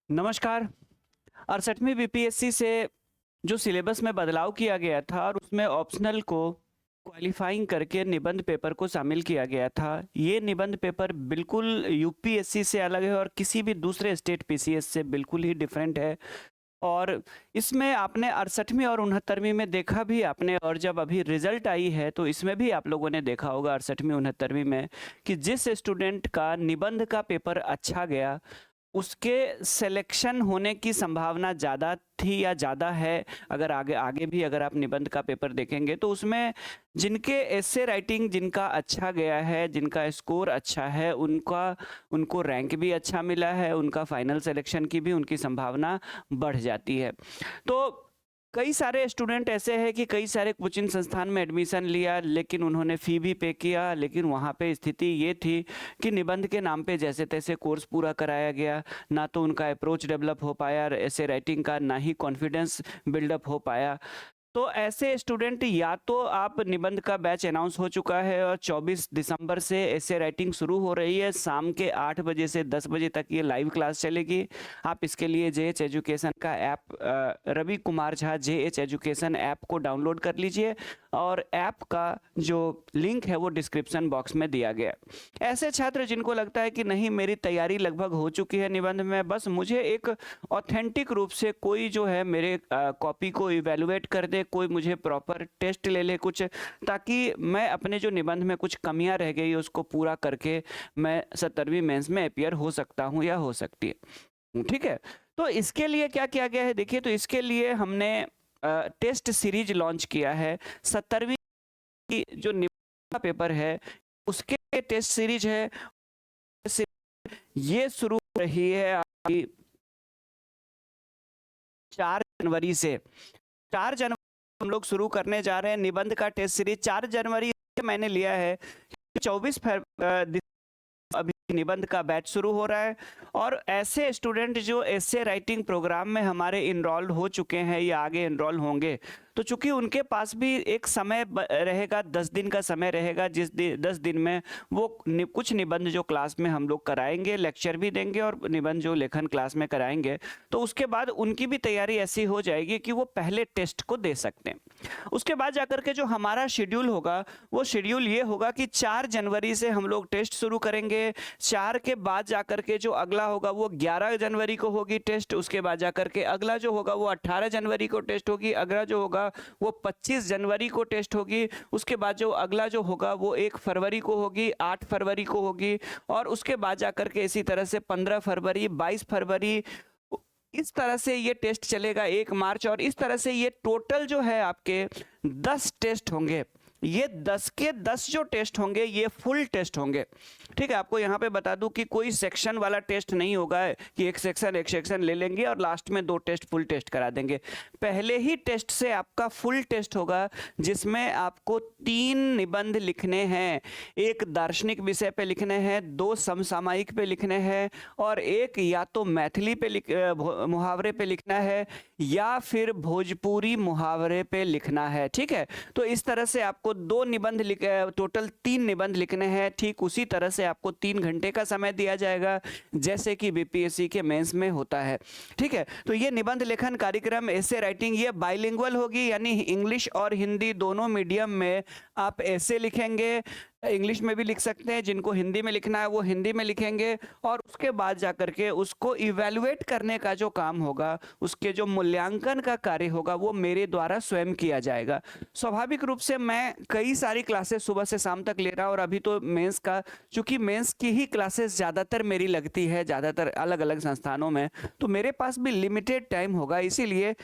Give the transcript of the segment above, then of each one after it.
नमस्कार। 68वीं बीपीएससी से जो सिलेबस में बदलाव किया गया था और उसमें ऑप्शनल को क्वालिफाइंग करके निबंध पेपर को शामिल किया गया था। ये निबंध पेपर बिल्कुल यूपीएससी से अलग है और किसी भी दूसरे स्टेट पीसीएस से बिल्कुल ही डिफरेंट है। और इसमें आपने 68वीं और 69वीं में देखा भी आपने, और जब अभी रिजल्ट आई है तो इसमें भी आप लोगों ने देखा होगा 68वीं 69वीं में कि जिस स्टूडेंट का निबंध का पेपर अच्छा गया उसके सिलेक्शन होने की संभावना ज़्यादा थी या ज़्यादा है। अगर आगे आगे भी अगर आप निबंध का पेपर देखेंगे तो उसमें जिनके एसे राइटिंग जिनका अच्छा गया है, जिनका स्कोर अच्छा है, उनको रैंक भी अच्छा मिला है, उनका फाइनल सिलेक्शन की भी उनकी संभावना बढ़ जाती है। तो कई सारे स्टूडेंट ऐसे हैं कि कई सारे कोचिंग संस्थान में एडमिशन लिया, लेकिन उन्होंने फ़ी भी पे किया, लेकिन वहाँ पे स्थिति ये थी कि निबंध के नाम पे जैसे तैसे कोर्स पूरा कराया गया। ना तो उनका अप्रोच डेवलप हो पाया ऐसे राइटिंग का, ना ही कॉन्फिडेंस बिल्डअप हो पाया। तो ऐसे स्टूडेंट, या तो आप निबंध का बैच अनाउंस हो चुका है और 24 दिसंबर से ऐसे राइटिंग शुरू हो रही है, शाम के 8 बजे से 10 बजे तक ये लाइव क्लास चलेगी। आप इसके लिए जेएच एजुकेशन का app, Ravi Kumar Jha JH education app को डाउनलोड कर लीजिए और ऐप का जो लिंक है वो डिस्क्रिप्शन बॉक्स में दिया गया। ऐसे छात्र जिनको लगता है कि नहीं मेरी तैयारी लगभग हो चुकी है निबंध में, बस मुझे एक ऑथेंटिक रूप से कोई जो है मेरे कॉपी को इवेलुएट कर दे, कोई मुझे प्रॉपर टेस्ट ले ले कुछ, ताकि मैं अपने जो निबंध में कुछ कमियां रह गई उसको पूरा करके मैं 70वीं मेंस में अपियर हो सकता हूं या हो सकती है। ठीक है, तो इसके लिए क्या किया गया है देखिए। तो इसके लिए हमने टेस्ट सीरीज लॉन्च किया है। 70वीं की जो निबंध का पेपर है उसके टेस्ट सीरीज है, ये शुरू हो रही है आपकी 4 जनवरी से। 4 जनवरी हम लोग शुरू करने जा रहे हैं निबंध का टेस्ट सीरीज। 4 जनवरी मैंने लिया है, 24 अभी निबंध का बैच शुरू हो रहा है। और ऐसे स्टूडेंट जो एसे राइटिंग प्रोग्राम में हमारे इनरोल्ड हो चुके हैं या आगे इनरोल होंगे, तो चूंकि उनके पास भी एक समय रहेगा, 10 दिन का समय रहेगा, 10 दिन में वो कुछ निबंध जो क्लास में हम लोग कराएंगे, लेक्चर भी देंगे और निबंध जो लेखन क्लास में कराएंगे, तो उसके बाद उनकी भी तैयारी ऐसी हो जाएगी कि वो पहले टेस्ट को दे सकते हैं। उसके बाद जाकर के जो हमारा शेड्यूल होगा वो शेड्यूल ये होगा कि 4 जनवरी से हम लोग टेस्ट शुरू करेंगे। 4 के बाद जाकर के जो अगला होगा वो 11 जनवरी को होगी टेस्ट। उसके बाद जाकर के अगला जो होगा वो 18 जनवरी को टेस्ट होगी। अगला जो होगा वो 25 जनवरी को टेस्ट होगी। उसके बाद जो अगला जो होगा वो 1 फरवरी को होगी, 8 फरवरी को होगी, और उसके बाद जाकर के इसी तरह से 15 फरवरी, 22 फरवरी, इस तरह से ये टेस्ट चलेगा, 1 मार्च। और इस तरह से ये टोटल जो है आपके 10 टेस्ट होंगे। ये 10 के 10 जो टेस्ट होंगे ये फुल टेस्ट होंगे। ठीक है, आपको यहाँ पे बता दूं कि कोई सेक्शन वाला टेस्ट नहीं होगा कि एक सेक्शन ले लेंगे और लास्ट में 2 टेस्ट फुल टेस्ट करा देंगे। पहले ही टेस्ट से आपका फुल टेस्ट होगा जिसमें आपको 3 निबंध लिखने हैं। 1 दार्शनिक विषय पे लिखने हैं, 2 समसामयिक पे लिखने हैं और 1 या तो मैथिली पे मुहावरे पे लिखना है या फिर भोजपुरी मुहावरे पे लिखना है। ठीक है, तो इस तरह से आपको 2 निबंध टोटल 3 निबंध लिखने हैं। ठीक उसी तरह से आपको 3 घंटे का समय दिया जाएगा जैसे कि बीपीएससी के मेंस में होता है। ठीक है, तो ये निबंध लेखन कार्यक्रम, ऐसे राइटिंग, ये बाइलिंगुअल होगी, यानी इंग्लिश और हिंदी दोनों मीडियम में आप ऐसे लिखेंगे। इंग्लिश में भी लिख सकते हैं, जिनको हिंदी में लिखना है वो हिंदी में लिखेंगे। और उसके बाद जाकर के उसको इवेलुएट करने का जो काम होगा, उसके जो मूल्यांकन का कार्य होगा वो मेरे द्वारा स्वयं किया जाएगा। स्वाभाविक रूप से मैं कई सारी क्लासेस सुबह से शाम तक ले रहा हूँ और अभी तो मेंस का, चूंकि मेंस की ही क्लासेस ज़्यादातर मेरी लगती है ज़्यादातर अलग अलग संस्थानों में, तो मेरे पास भी लिमिटेड टाइम होगा। इसीलिए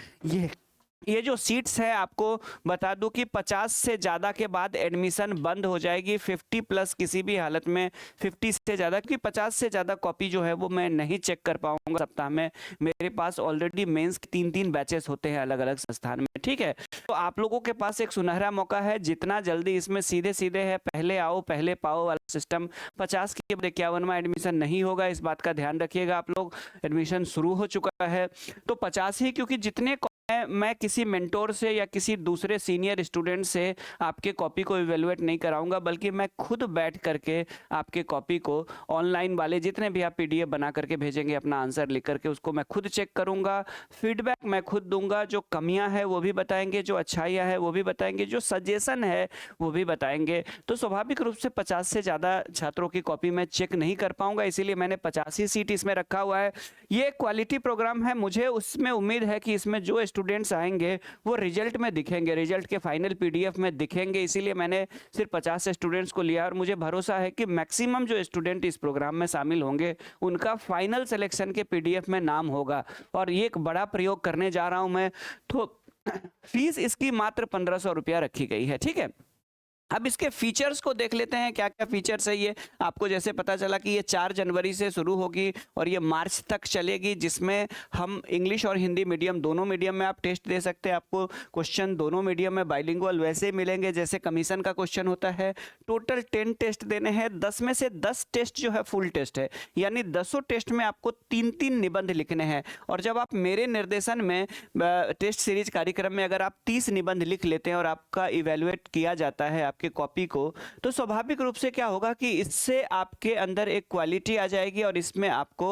ये जो सीट्स है, आपको बता दूं कि 50 से ज़्यादा के बाद एडमिशन बंद हो जाएगी। 50 प्लस किसी भी हालत में, 50 से ज़्यादा, क्योंकि 50 से ज़्यादा कॉपी जो है वो मैं नहीं चेक कर पाऊंगा सप्ताह में। मेरे पास ऑलरेडी मेंस के 3-3 बैचेस होते हैं अलग अलग संस्थान में। ठीक है, तो आप लोगों के पास एक सुनहरा मौका है, जितना जल्दी इसमें सीधे सीधे है पहले आओ पहले पाओ वाला सिस्टम। 50 के बाद 51वां एडमिशन नहीं होगा, इस बात का ध्यान रखिएगा आप लोग। एडमिशन शुरू हो चुका है तो 50 ही, क्योंकि जितने मैं किसी मेंटोर से या किसी दूसरे सीनियर स्टूडेंट से आपके कॉपी को इवेलुएट नहीं कराऊंगा, बल्कि मैं खुद बैठ करके आपके कॉपी को ऑनलाइन वाले जितने भी आप पीडीएफ बना करके भेजेंगे अपना आंसर लिख करके, उसको मैं खुद चेक करूंगा, फीडबैक मैं खुद दूंगा, जो कमियां हैं वो भी बताएंगे, जो अच्छाइयां हैं वो भी बताएंगे, जो सजेशन है वो भी बताएंगे। तो स्वाभाविक रूप से 50 से ज़्यादा छात्रों की कॉपी मैं चेक नहीं कर पाऊंगा, इसीलिए मैंने 85 ही सीट इसमें रखा हुआ है। ये क्वालिटी प्रोग्राम है, मुझे उसमें उम्मीद है कि इसमें जो स्टूडेंट्स आएंगे वो रिजल्ट में दिखेंगे, रिजल्ट के फाइनल पीडीएफ में दिखेंगे, इसीलिए मैंने सिर्फ 50 स्टूडेंट्स को लिया और मुझे भरोसा है कि मैक्सिमम जो स्टूडेंट इस प्रोग्राम में शामिल होंगे उनका फाइनल सिलेक्शन के पीडीएफ में नाम होगा। और ये एक बड़ा प्रयोग करने जा रहा हूं मैं, तो फीस इसकी मात्र 1500 रुपया रखी गई है। ठीक है, अब इसके फीचर्स को देख लेते हैं, क्या क्या फीचर्स है ये। आपको जैसे पता चला कि ये 4 जनवरी से शुरू होगी और ये मार्च तक चलेगी, जिसमें हम इंग्लिश और हिंदी मीडियम दोनों मीडियम में आप टेस्ट दे सकते हैं। आपको क्वेश्चन दोनों मीडियम में बाइलिंगुअल वैसे ही मिलेंगे जैसे कमीशन का क्वेश्चन होता है। टोटल 10 टेस्ट देने हैं, 10 में से 10 टेस्ट जो है फुल टेस्ट है, यानी 10 टेस्ट में आपको 3-3 निबंध लिखने हैं। और जब आप मेरे निर्देशन में टेस्ट सीरीज कार्यक्रम में अगर आप 30 निबंध लिख लेते हैं और आपका इवेलुएट किया जाता है के कॉपी को, तो स्वाभाविक रूप से क्या होगा कि इससे आपके अंदर एक क्वालिटी आ जाएगी और इसमें आपको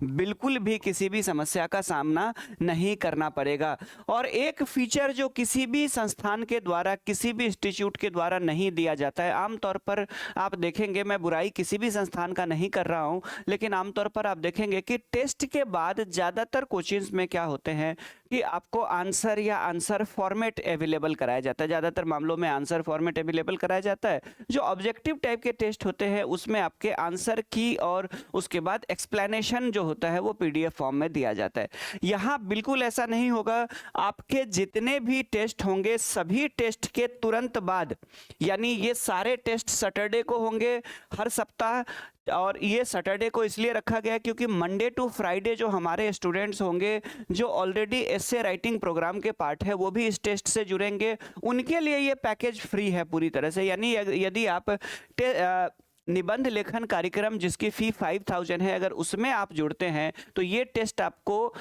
बिल्कुल भी किसी भी समस्या का सामना नहीं करना पड़ेगा। और एक फीचर जो किसी भी संस्थान के द्वारा, किसी भी इंस्टीट्यूट के द्वारा नहीं दिया जाता है, आमतौर पर आप देखेंगे, मैं बुराई किसी भी संस्थान का नहीं कर रहा हूं, लेकिन आमतौर पर आप देखेंगे कि टेस्ट के बाद ज्यादातर कोचिंग्स में क्या होते हैं कि आपको आंसर या आंसर फॉर्मेट अवेलेबल कराया जाता है। ज़्यादातर मामलों में आंसर फॉर्मेट अवेलेबल कराया जाता है। जो ऑब्जेक्टिव टाइप के टेस्ट होते हैं उसमें आपके आंसर की और उसके बाद एक्सप्लेनेशन जो होता है वो पीडीएफ फॉर्म में दिया जाता है। यहाँ बिल्कुल ऐसा नहीं होगा। आपके जितने भी टेस्ट होंगे सभी टेस्ट के तुरंत बाद, यानी ये सारे टेस्ट सैटरडे को होंगे हर सप्ताह, और ये सैटरडे को इसलिए रखा गया क्योंकि मंडे टू फ्राइडे जो हमारे स्टूडेंट्स होंगे जो ऑलरेडी एस्से राइटिंग प्रोग्राम के पार्ट है वो भी इस टेस्ट से जुड़ेंगे, उनके लिए ये पैकेज फ्री है पूरी तरह से। यानी यदि आप निबंध लेखन कार्यक्रम जिसकी फी 5000 है, अगर उसमें आप जुड़ते हैं तो ये टेस्ट आपको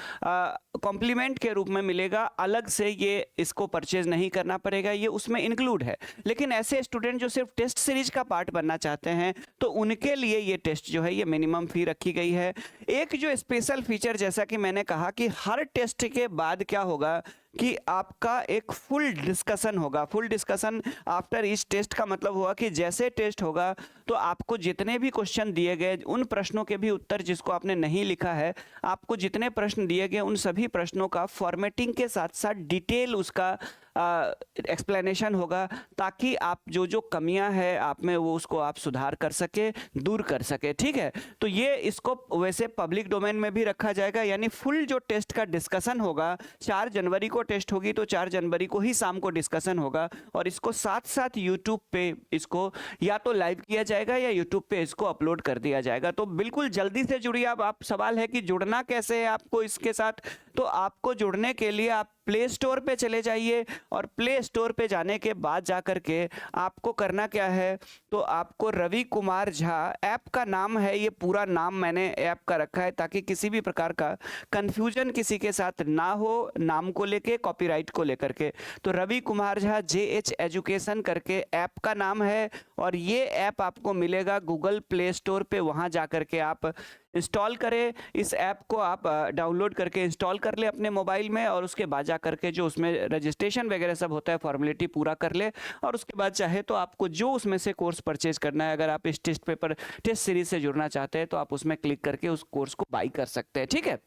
कॉम्प्लीमेंट के रूप में मिलेगा, अलग से ये इसको परचेज नहीं करना पड़ेगा, ये उसमें इंक्लूड है। लेकिन ऐसे स्टूडेंट जो सिर्फ टेस्ट सीरीज का पार्ट बनना चाहते हैं तो उनके लिए ये टेस्ट जो है ये मिनिमम फी रखी गई है। एक जो स्पेशल फीचर, जैसा कि मैंने कहा कि हर टेस्ट के बाद क्या होगा कि आपका एक फुल डिस्कशन होगा। फुल डिस्कशन आफ्टर इस टेस्ट का मतलब हुआ कि जैसे टेस्ट होगा तो आपको जितने भी क्वेश्चन दिए गए उन प्रश्नों के भी उत्तर जिसको आपने नहीं लिखा है, आपको जितने प्रश्न दिए गए उन सभी प्रश्नों का फॉर्मेटिंग के साथ साथ डिटेल उसका एक्सप्लेनेशन होगा, ताकि आप जो जो कमियां हैं आप में वो उसको आप सुधार कर सके, दूर कर सके। ठीक है, तो ये इसको वैसे पब्लिक डोमेन में भी रखा जाएगा, यानी फुल जो टेस्ट का डिस्कशन होगा, 4 जनवरी को टेस्ट होगी तो 4 जनवरी को ही शाम को डिस्कशन होगा, और इसको साथ साथ यूट्यूब पे इसको या तो लाइव किया जाएगा या यूट्यूब पे इसको अपलोड कर दिया जाएगा। तो बिल्कुल जल्दी से जुड़िए। आप सवाल है कि जुड़ना कैसे है आपको इसके साथ, तो आपको जुड़ने के लिए आप प्ले स्टोर पे चले जाइए और प्ले स्टोर पे जाने के बाद जाकर के आपको करना क्या है, तो आपको रवि कुमार झा ऐप का नाम है, ये पूरा नाम मैंने ऐप का रखा है ताकि किसी भी प्रकार का कंफ्यूजन किसी के साथ ना हो नाम को लेके, कॉपीराइट को लेकर के। तो रवि कुमार झा JH एजुकेशन करके ऐप का नाम है, और ये ऐप आपको मिलेगा गूगल प्ले स्टोर पे, वहाँ जा कर के आप इंस्टॉल करें। इस ऐप को आप डाउनलोड करके इंस्टॉल कर ले अपने मोबाइल में, और उसके बाद जा करके जो उसमें रजिस्ट्रेशन वगैरह सब होता है फॉर्मेलिटी पूरा कर ले, और उसके बाद चाहे तो आपको जो उसमें से कोर्स परचेज करना है, अगर आप इस टेस्ट सीरीज से जुड़ना चाहते हैं तो आप उसमें क्लिक करके उस कोर्स को बाई कर सकते हैं। ठीक है,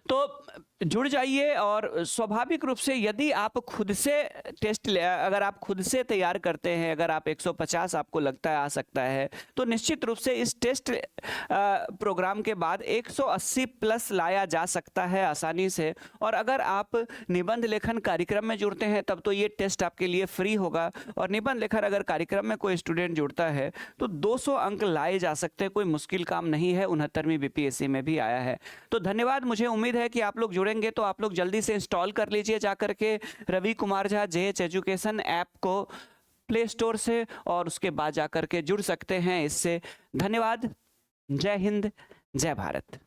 तो जुड़ जाइए। और स्वाभाविक रूप से यदि आप खुद से अगर आप खुद से तैयार करते हैं, अगर आप 150 आपको लगता है आ सकता है, तो निश्चित रूप से इस टेस्ट प्रोग्राम के बाद 180 प्लस लाया जा सकता है आसानी से। और अगर आप निबंध लेखन कार्यक्रम में जुड़ते हैं तब तो ये टेस्ट आपके लिए फ्री होगा, और निबंध लेखन अगर कार्यक्रम में कोई स्टूडेंट जुड़ता है तो 200 अंक लाए जा सकते हैं, कोई मुश्किल काम नहीं है, 69वीं BPSC में भी आया है। तो धन्यवाद। मुझे उम्मीद है कि आप लोग जुड़ेंगे, तो आप लोग जल्दी से इंस्टॉल कर लीजिए जाकर के Ravi Kumar Jha JH education app को प्ले स्टोर से, और उसके बाद जाकर के जुड़ सकते हैं इससे। धन्यवाद। जय हिंद, जय भारत।